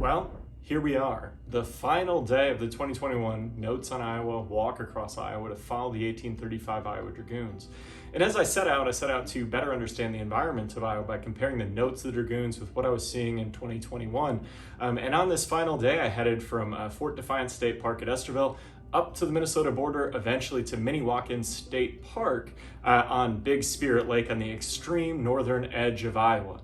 well, here we are, the final day of the 2021 Notes on Iowa Walk Across Iowa to follow the 1835 Iowa Dragoons. And as I set out to better understand the environment of Iowa by comparing the notes of the Dragoons with what I was seeing in 2021. And on this final day, I headed from Fort Defiance State Park at Estherville up to the Minnesota border, eventually to Mini-Wakan State Park on Big Spirit Lake on the extreme northern edge of Iowa.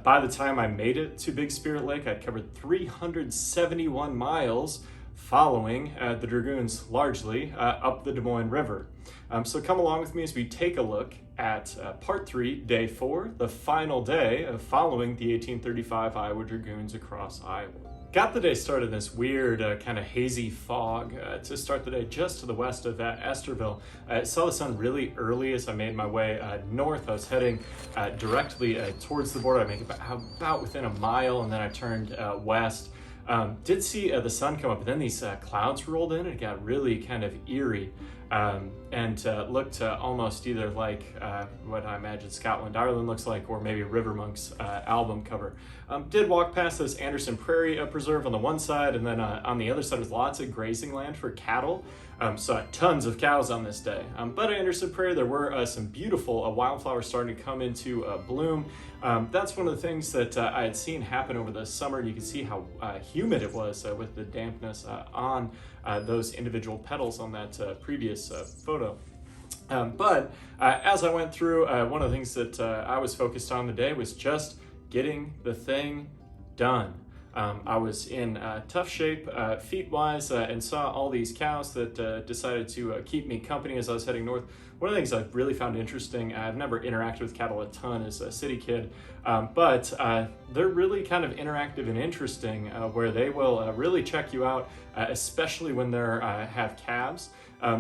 By the time I made it to Big Spirit Lake, I'd covered 371 miles following the Dragoons largely up the Des Moines River. So come along with me as we take a look at part 3, day 4, the final day of following the 1835 Iowa Dragoons across Iowa. Got the day started in this weird kind of hazy fog to start the day just to the west of Estherville. I saw the sun really early as I made my way north. I was heading directly towards the border. I made about within a mile, and then I turned west. Did see the sun come up, but then these clouds rolled in and it got really kind of eerie and looked almost either like what I imagine Scotland, Ireland looks like, or maybe River Monk's album cover. Did walk past this Anderson Prairie Preserve on the one side, and then on the other side was lots of grazing land for cattle. Saw tons of cows on this day. But at Anderson Prairie, there were some beautiful wildflowers starting to come into bloom. That's one of the things that I had seen happen over the summer. You can see how humid it was with the dampness on those individual petals on that previous photo. But as I went through, one of the things that I was focused on today was just getting the thing done. I was in tough shape feet-wise and saw all these cows that decided to keep me company as I was heading north. One of the things I've really found interesting, I've never interacted with cattle a ton as a city kid, but they're really kind of interactive and interesting where they will really check you out, especially when they have calves.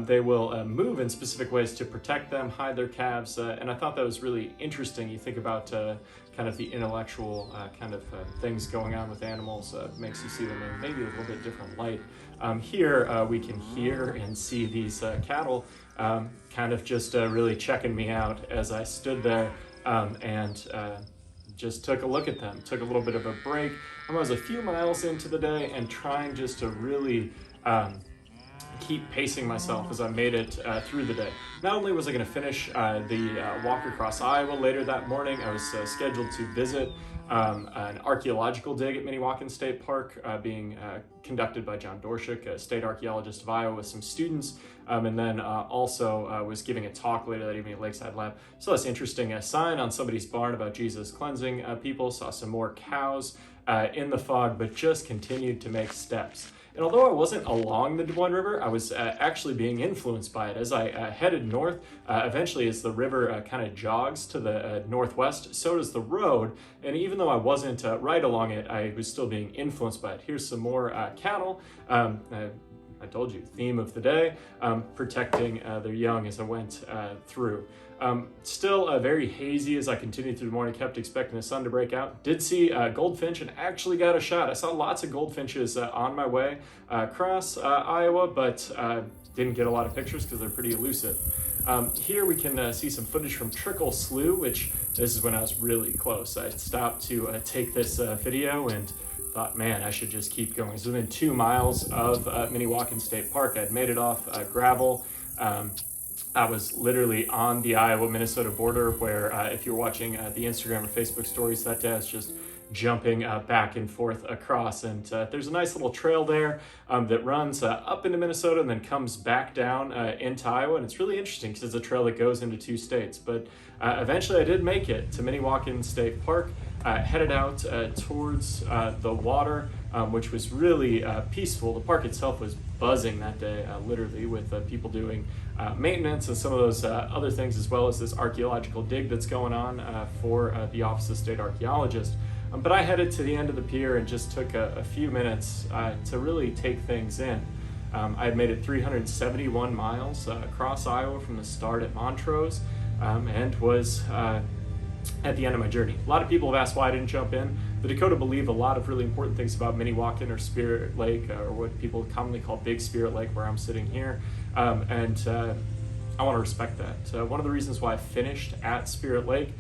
They will move in specific ways to protect them, hide their calves, and I thought that was really interesting. You think about kind of the intellectual kind of things going on with animals, makes you see them in maybe a little bit different light. Here we can hear and see these cattle kind of just really checking me out as I stood there and just took a look at them, took a little bit of a break. I was a few miles into the day and trying just to really keep pacing myself as I made it through the day. Not only was I going to finish the walk across Iowa later that morning, I was scheduled to visit an archaeological dig at Mini-Wakan State Park being conducted by John Dorshik, a state archaeologist of Iowa, with some students, and then also was giving a talk later that evening at Lakeside Lab. Saw this interesting sign on somebody's barn about Jesus cleansing people, saw some more cows in the fog, but just continued to make steps. And although I wasn't along the Des Moines River, I was actually being influenced by it as I headed north. Eventually, as the river kind of jogs to the northwest, so does the road. And even though I wasn't right along it, I was still being influenced by it. Here's some more cattle. I told you, theme of the day, protecting their young as I went through. Still very hazy as I continued through the morning, kept expecting the sun to break out. Did see goldfinch and actually got a shot. I saw lots of goldfinches on my way across Iowa, but didn't get a lot of pictures because they're pretty elusive. Here we can see some footage from Trickle Slough, which this is when I was really close. I stopped to take this video and thought, man, I should just keep going. So within 2 miles of Mini-Wakan State Park, I'd made it off gravel. I was literally on the Iowa-Minnesota border where if you're watching the Instagram or Facebook stories that day, I was just jumping back and forth across. And there's a nice little trail there that runs up into Minnesota and then comes back down into Iowa. And it's really interesting because it's a trail that goes into 2 states. But eventually I did make it to Mini-Wakan State Park, headed out towards the water, which was really peaceful. The park itself was buzzing that day, literally, with people doing maintenance and some of those other things, as well as this archaeological dig that's going on for the Office of State Archaeologist. But I headed to the end of the pier and just took a few minutes to really take things in. I had made it 371 miles across Iowa from the start at Montrose and was at the end of my journey. A lot of people have asked why I didn't jump in. The Dakota believe a lot of really important things about Mini-Wakan or Spirit Lake, or what people commonly call Big Spirit Lake, where I'm sitting here. And I want to respect that. One of the reasons why I finished at Spirit Lake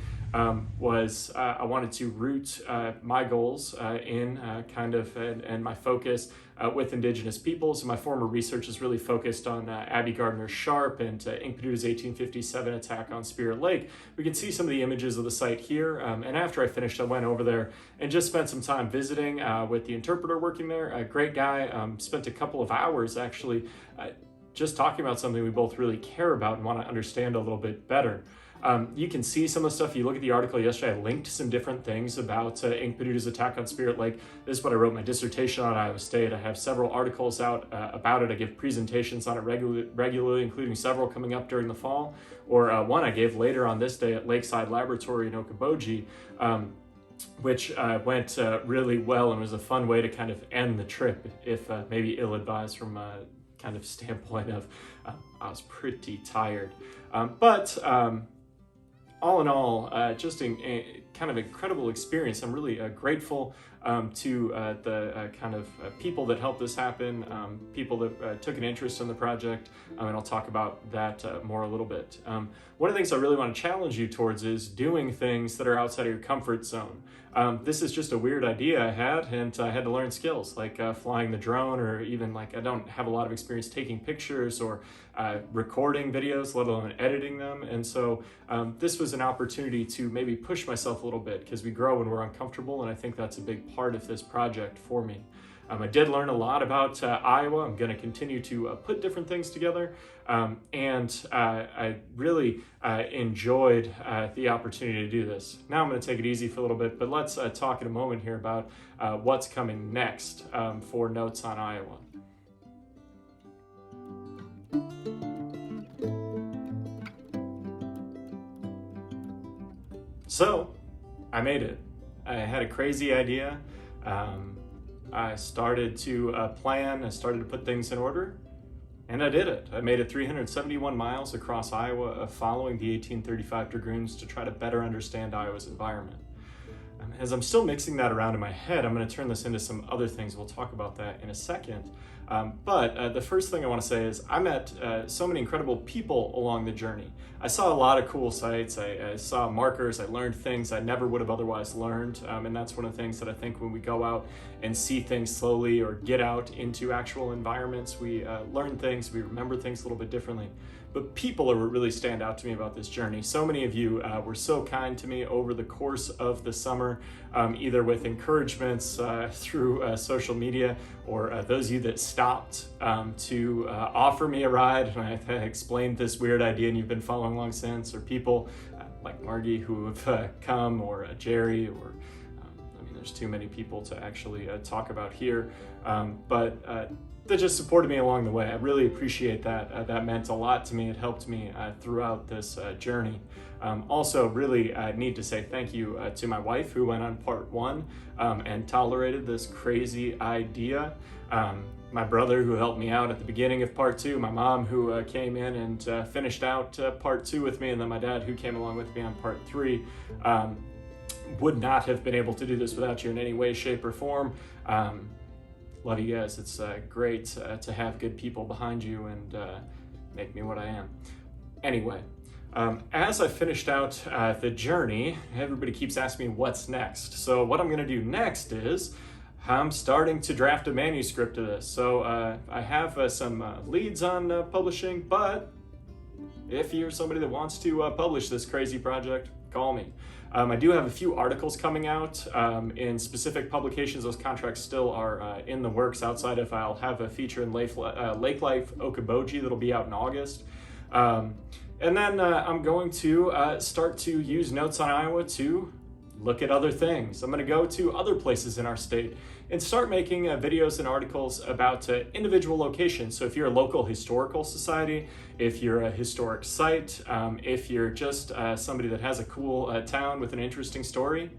was I wanted to root my goals in and my focus with Indigenous peoples. My former research is really focused on Abby Gardner Sharp and Inkpaduta's 1857 attack on Spirit Lake. We can see some of the images of the site here. And after I finished, I went over there and just spent some time visiting with the interpreter working there. A great guy. Spent a couple of hours actually just talking about something we both really care about and want to understand a little bit better. You can see some of the stuff. You look at the article yesterday, I linked some different things about Inkpaduta's attack on Spirit Lake. This is what I wrote my dissertation on at Iowa State. I have several articles out about it. I give presentations on it regularly, including several coming up during the fall, or one I gave later on this day at Lakeside Laboratory in Okoboji, which went really well and was a fun way to kind of end the trip, if maybe ill-advised from a kind of standpoint of I was pretty tired. But all in all, just a kind of incredible experience. I'm really grateful to the kind of people that helped this happen, people that took an interest in the project, and I'll talk about that more a little bit. One of the things I really want to challenge you towards is doing things that are outside of your comfort zone. This is just a weird idea I had, and I had to learn skills like flying the drone, or even like I don't have a lot of experience taking pictures or recording videos, let alone editing them. And so this was an opportunity to maybe push myself a little bit, because we grow when we're uncomfortable, and I think that's a big part of this project for me. I did learn a lot about Iowa. I'm going to continue to put different things together, and I really enjoyed the opportunity to do this. Now I'm going to take it easy for a little bit, but let's talk in a moment here about what's coming next for Notes on Iowa. So I made it. I had a crazy idea. I started to plan, I started to put things in order, and I did it. I made it 371 miles across Iowa following the 1835 Dragoons to try to better understand Iowa's environment. As I'm still mixing that around in my head, I'm going to turn this into some other things. We'll talk about that in a second. But the first thing I want to say is I met so many incredible people along the journey. I saw a lot of cool sites. I saw markers. I learned things I never would have otherwise learned. And that's one of the things that I think when we go out and see things slowly or get out into actual environments, we learn things, we remember things a little bit differently. But people are what really stand out to me about this journey. So many of you were so kind to me over the course of the summer, either with encouragements through social media, or those of you that stopped to offer me a ride, and I explained this weird idea and you've been following along since, or people like Margie who have come, or Jerry, or there's too many people to actually talk about here, but that just supported me along the way. I really appreciate that. That meant a lot to me. It helped me throughout this journey. Also, really need to say thank you to my wife, who went on part one and tolerated this crazy idea. My brother, who helped me out at the beginning of part two, my mom, who came in and finished out part two with me, and then my dad, who came along with me on part three. Would not have been able to do this without you in any way, shape, or form. Love you guys. It's great to have good people behind you and make me what I am. Anyway, as I finished out the journey, everybody keeps asking me what's next. So what I'm going to do next is I'm starting to draft a manuscript of this. So I have some leads on publishing, but if you're somebody that wants to publish this crazy project, call me. I do have a few articles coming out in specific publications. Those contracts still are in the works outside of I'll have a feature in Lake Life Okoboji that'll be out in August. And then I'm going to start to use Notes on Iowa to look at other things. I'm going to go to other places in our state and start making videos and articles about individual locations. So if you're a local historical society, if you're a historic site, if you're just somebody that has a cool town with an interesting story,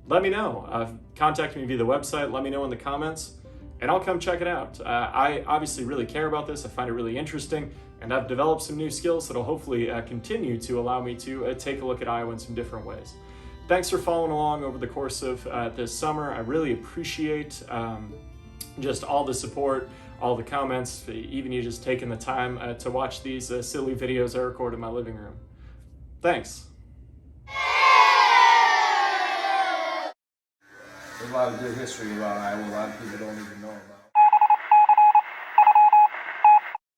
let me know. Contact me via the website, let me know in the comments, and I'll come check it out. I obviously really care about this. I find it really interesting, and I've developed some new skills that'll hopefully continue to allow me to take a look at Iowa in some different ways. Thanks for following along over the course of this summer. I really appreciate just all the support, all the comments, even you just taking the time to watch these silly videos I record in my living room. Thanks. There's a lot of good history about Iowa. A lot of people don't even know about it.